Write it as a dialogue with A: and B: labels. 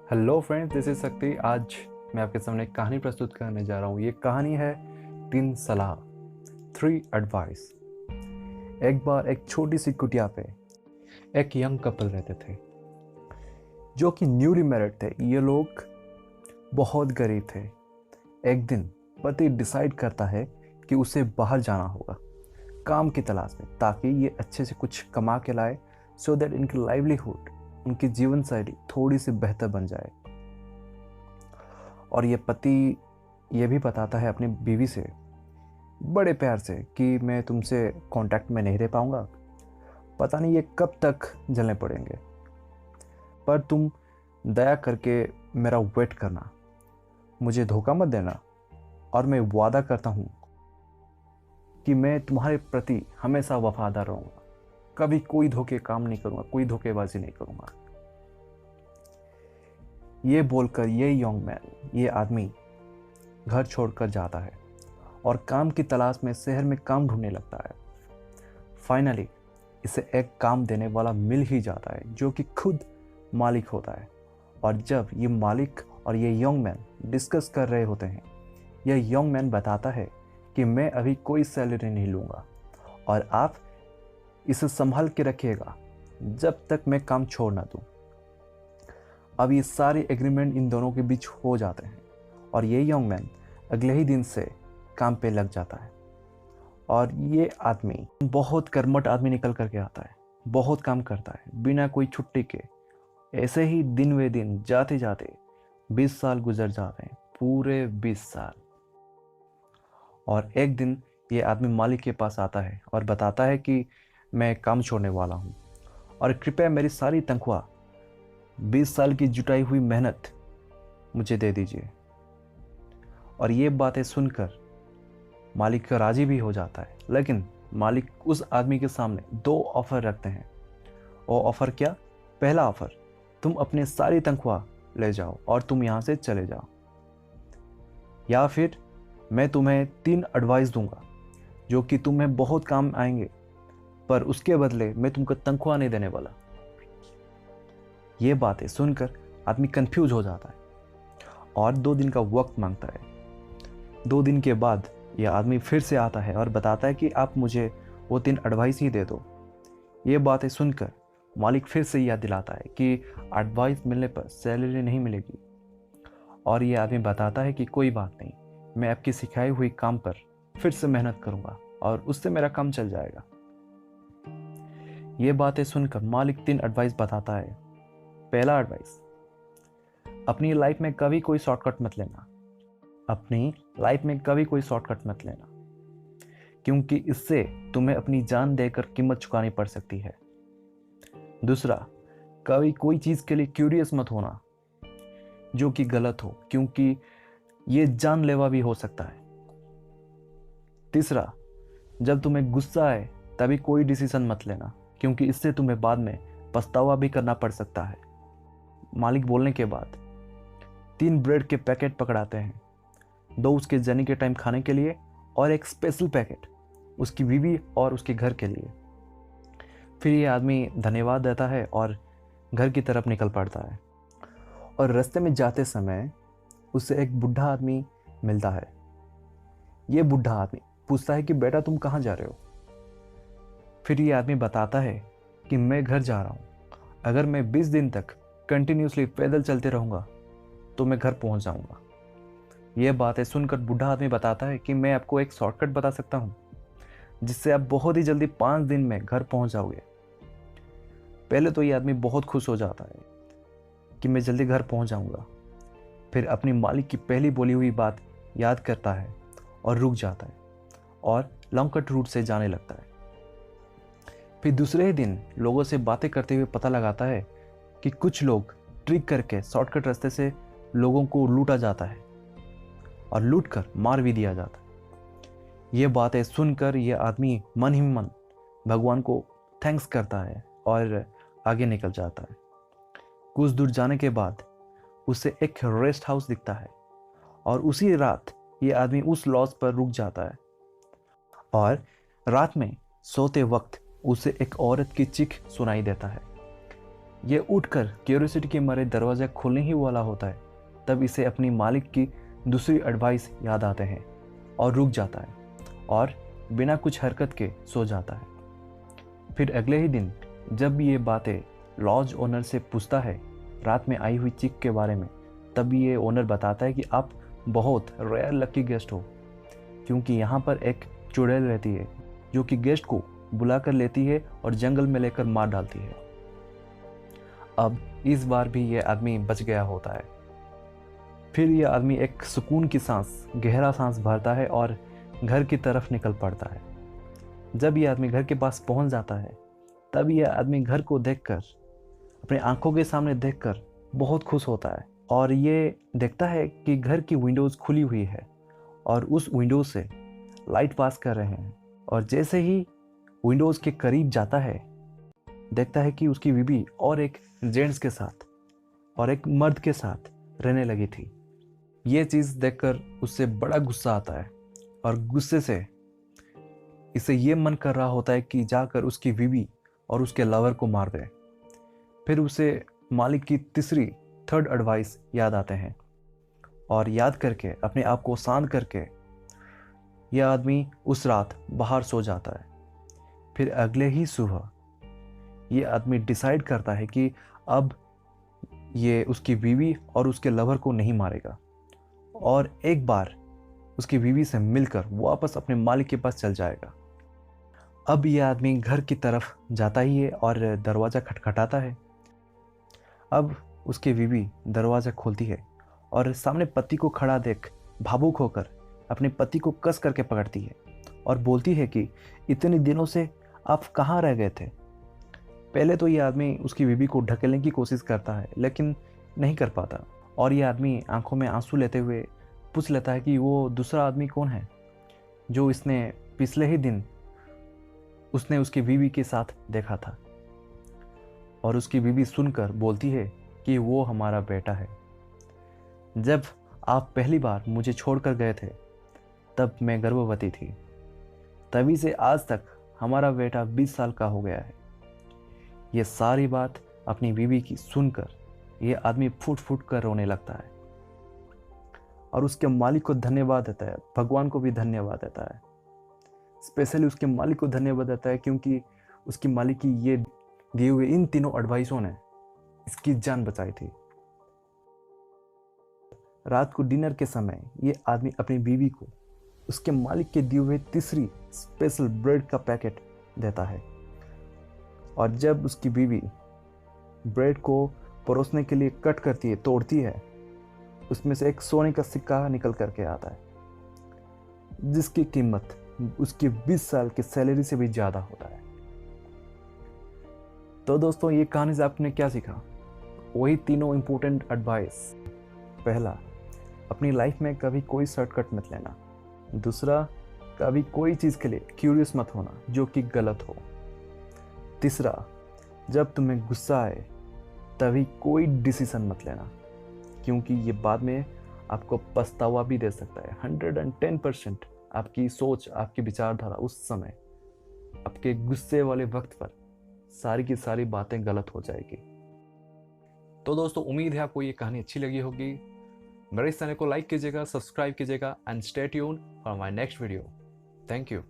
A: Hello friends, this is शक्ति। आज मैं आपके सामने एक कहानी प्रस्तुत करने जा रहा हूँ। ये कहानी है 3 सलाह, 3 एडवाइस। एक बार एक छोटी सी कुटिया पे एक यंग कपल रहते थे जो कि न्यूली मैरिड थे। ये लोग बहुत गरीब थे। एक दिन पति डिसाइड करता है कि उसे बाहर जाना होगा काम की तलाश में, ताकि ये अच्छे से कुछ कमा के लाए, सो दैट इनकी लाइवलीहुड, उनकी जीवन शैली थोड़ी सी बेहतर बन जाए। और ये पति ये भी बताता है अपनी बीवी से बड़े प्यार से कि मैं तुमसे कांटेक्ट में नहीं रह पाऊंगा, पता नहीं ये कब तक जलने पड़ेंगे, पर तुम दया करके मेरा वेट करना, मुझे धोखा मत देना, और मैं वादा करता हूँ कि मैं तुम्हारे प्रति हमेशा वफादार रहूँगा, कभी कोई धोखे काम नहीं करूँगा, कोई धोखेबाजी नहीं करूँगा। ये बोलकर ये यंग मैन, ये आदमी घर छोड़कर जाता है और काम की तलाश में शहर में काम ढूंढने लगता है। फाइनली इसे एक काम देने वाला मिल ही जाता है जो कि खुद मालिक होता है। और जब ये मालिक और ये यंग मैन डिस्कस कर रहे होते हैं, यह यंग मैन बताता है कि मैं अभी कोई सैलरी नहीं लूँगा और आप इसे संभाल के रखिएगा जब तक मैं काम छोड़ ना दूँ। अब ये सारे एग्रीमेंट इन दोनों के बीच हो जाते हैं और ये यंग मैन अगले ही दिन से काम पे लग जाता है। और ये आदमी बहुत कर्मठ आदमी निकल करके आता है, बहुत काम करता है बिना कोई छुट्टी के। ऐसे ही दिन वे दिन जाते जाते 20 साल गुजर जाते हैं, पूरे 20 साल। और एक दिन ये आदमी मालिक के पास आता है और बताता है कि मैं काम छोड़ने वाला हूँ और कृपया मेरी सारी तनख्वाह, 20 साल की जुटाई हुई मेहनत मुझे दे दीजिए। और ये बातें सुनकर मालिक का राजी भी हो जाता है, लेकिन मालिक उस आदमी के सामने 2 ऑफर रखते हैं। वो ऑफर क्या? पहला ऑफर, तुम अपने सारी तनख्वाह ले जाओ और तुम यहाँ से चले जाओ, या फिर मैं तुम्हें 3 एडवाइस दूंगा जो कि तुम्हें बहुत काम आएंगे, पर उसके बदले मैं तुमको तनख्वाह नहीं देने वाला। ये बातें सुनकर आदमी कंफ्यूज हो जाता है और 2 दिन का वक्त मांगता है। 2 दिन के बाद यह आदमी फिर से आता है और बताता है कि आप मुझे वो 3 एडवाइस ही दे दो। ये बातें सुनकर मालिक फिर से याद दिलाता है कि एडवाइस मिलने पर सैलरी नहीं मिलेगी। और ये आदमी बताता है कि कोई बात नहीं, मैं आपकी सिखाई हुई काम पर फिर से मेहनत करूँगा और उससे मेरा काम चल जाएगा। ये बातें सुनकर मालिक 3 एडवाइस बताता है। पहला एडवाइस, अपनी लाइफ में कभी कोई शॉर्टकट मत लेना। अपनी लाइफ में कभी कोई शॉर्टकट मत लेना, क्योंकि इससे तुम्हें अपनी जान देकर कीमत चुकानी पड़ सकती है। दूसरा, कभी कोई चीज़ के लिए क्यूरियस मत होना जो कि गलत हो, क्योंकि ये जानलेवा भी हो सकता है। तीसरा, जब तुम्हें गुस्सा आए तभी कोई डिसीजन मत लेना, क्योंकि इससे तुम्हें बाद में पछतावा भी करना पड़ सकता है। मालिक बोलने के बाद 3 ब्रेड के पैकेट पकड़ाते हैं, 2 उसके जर्नी के टाइम खाने के लिए और एक स्पेशल पैकेट उसकी बीवी और उसके घर के लिए। फिर ये आदमी धन्यवाद देता है और घर की तरफ निकल पड़ता है। और रास्ते में जाते समय उससे एक बूढ़ा आदमी मिलता है। ये बूढ़ा आदमी पूछता है कि बेटा तुम कहाँ जा रहे हो? फिर ये आदमी बताता है कि मैं घर जा रहा हूँ, अगर मैं 20 दिन तक कंटिन्यूसली पैदल चलते रहूँगा तो मैं घर पहुँच जाऊँगा। ये बातें सुनकर बूढ़ा आदमी बताता है कि मैं आपको एक शॉर्टकट बता सकता हूँ जिससे आप बहुत ही जल्दी 5 दिन में घर पहुँच जाओगे। पहले तो ये आदमी बहुत खुश हो जाता है कि मैं जल्दी घर पहुँच जाऊँगा। फिर अपनी मालिक की पहली बोली हुई बात याद करता है और रुक जाता है और लॉन्ग कट रूट से जाने लगता है। फिर दूसरे ही दिन लोगों से बातें करते हुए पता लगाता है कि कुछ लोग ट्रिक करके शॉर्टकट रास्ते से लोगों को लूटा जाता है और लूट कर मार भी दिया जाता है। ये बातें सुनकर यह आदमी मन ही मन भगवान को थैंक्स करता है और आगे निकल जाता है। कुछ दूर जाने के बाद उसे एक रेस्ट हाउस दिखता है और उसी रात ये आदमी उस लॉज पर रुक जाता है। और रात में सोते वक्त उसे एक औरत की चीख सुनाई देता है। ये उठकर क्यूरियोसिटी के मारे दरवाज़ा खोलने ही वाला होता है, तब इसे अपनी मालिक की दूसरी एडवाइस याद आते हैं और रुक जाता है और बिना कुछ हरकत के सो जाता है। फिर अगले ही दिन जब ये बातें लॉज ओनर से पूछता है रात में आई हुई चीख के बारे में, तब ये ओनर बताता है कि आप बहुत रेयर लकी गेस्ट हो, क्योंकि यहाँ पर एक चुड़ैल रहती है जो कि गेस्ट को बुला कर लेती है और जंगल में लेकर मार डालती है। अब इस बार भी ये आदमी बच गया होता है। फिर यह आदमी एक सुकून की सांस, गहरा सांस भरता है और घर की तरफ निकल पड़ता है। जब यह आदमी घर के पास पहुंच जाता है, तब यह आदमी घर को देखकर, अपने आंखों के सामने देखकर बहुत खुश होता है और ये देखता है कि घर की विंडोज़ खुली हुई है और उस विंडोज़ से लाइट पास कर रहे हैं। और जैसे ही विंडोज़ के करीब जाता है, देखता है कि उसकी बीवी और एक जेंट्स के साथ और एक मर्द के साथ रहने लगी थी। ये चीज़ देखकर उससे बड़ा गुस्सा आता है और गुस्से से इसे ये मन कर रहा होता है कि जाकर उसकी बीवी और उसके लवर को मार दे। फिर उसे मालिक की थर्ड एडवाइस याद आते हैं और याद करके अपने आप को शांत करके यह आदमी उस रात बाहर सो जाता है। फिर अगले ही सुबह ये आदमी डिसाइड करता है कि अब ये उसकी बीवी और उसके लवर को नहीं मारेगा और एक बार उसकी बीवी से मिलकर वापस अपने मालिक के पास चल जाएगा। अब यह आदमी घर की तरफ जाता ही है और दरवाज़ा खटखटाता है। अब उसकी बीवी दरवाज़ा खोलती है और सामने पति को खड़ा देख भावुक होकर अपने पति को कस करके पकड़ती है और बोलती है कि इतने दिनों से आप कहाँ रह गए थे। पहले तो यह आदमी उसकी बीवी को ढकेलने की कोशिश करता है, लेकिन नहीं कर पाता और यह आदमी आंखों में आंसू लेते हुए पूछ लेता है कि वो दूसरा आदमी कौन है जो इसने पिछले ही दिन उसने उसकी बीवी के साथ देखा था। और उसकी बीवी सुनकर बोलती है कि वो हमारा बेटा है। जब आप पहली बार मुझे छोड़कर गए थे तब मैं गर्भवती थी, तभी से आज तक हमारा बेटा 20 साल का हो गया है। ये सारी बात अपनी बीवी की सुनकर ये आदमी फूट फूट कर रोने लगता है और उसके मालिक को धन्यवाद देता है, भगवान को भी धन्यवाद देता है। स्पेशली उसके मालिक को धन्यवाद देता है क्योंकि उसकी मालिक की ये दिए हुए इन तीनों एडवाइसों ने इसकी जान बचाई थी। रात को डिनर के समय ये आदमी अपनी बीवी को उसके मालिक के दिए हुए तीसरी स्पेशल ब्रेड का पैकेट देता है और जब उसकी बीवी ब्रेड को परोसने के लिए कट करती है, तोड़ती है, उसमें से एक सोने का सिक्का निकल करके आता है जिसकी कीमत उसकी 20 साल की सैलरी से भी ज़्यादा होता है। तो दोस्तों, ये कहानी से आपने क्या सीखा? वही तीनों इम्पोर्टेंट एडवाइस। पहला, अपनी लाइफ में कभी कोई शॉर्टकट मत लेना। दूसरा, कभी कोई चीज़ के लिए क्यूरियस मत होना जो कि गलत हो। तीसरा, जब तुम्हें गुस्सा आए तभी कोई डिसीजन मत लेना, क्योंकि ये बाद में आपको पछतावा भी दे सकता है। 110% आपकी सोच, आपकी विचारधारा उस समय आपके गुस्से वाले वक्त पर सारी की सारी बातें गलत हो जाएगी। तो दोस्तों, उम्मीद है आपको ये कहानी अच्छी लगी होगी। मेरे इस चैनल को लाइक कीजिएगा, सब्सक्राइब कीजिएगा and stay tuned for my next video. Thank you.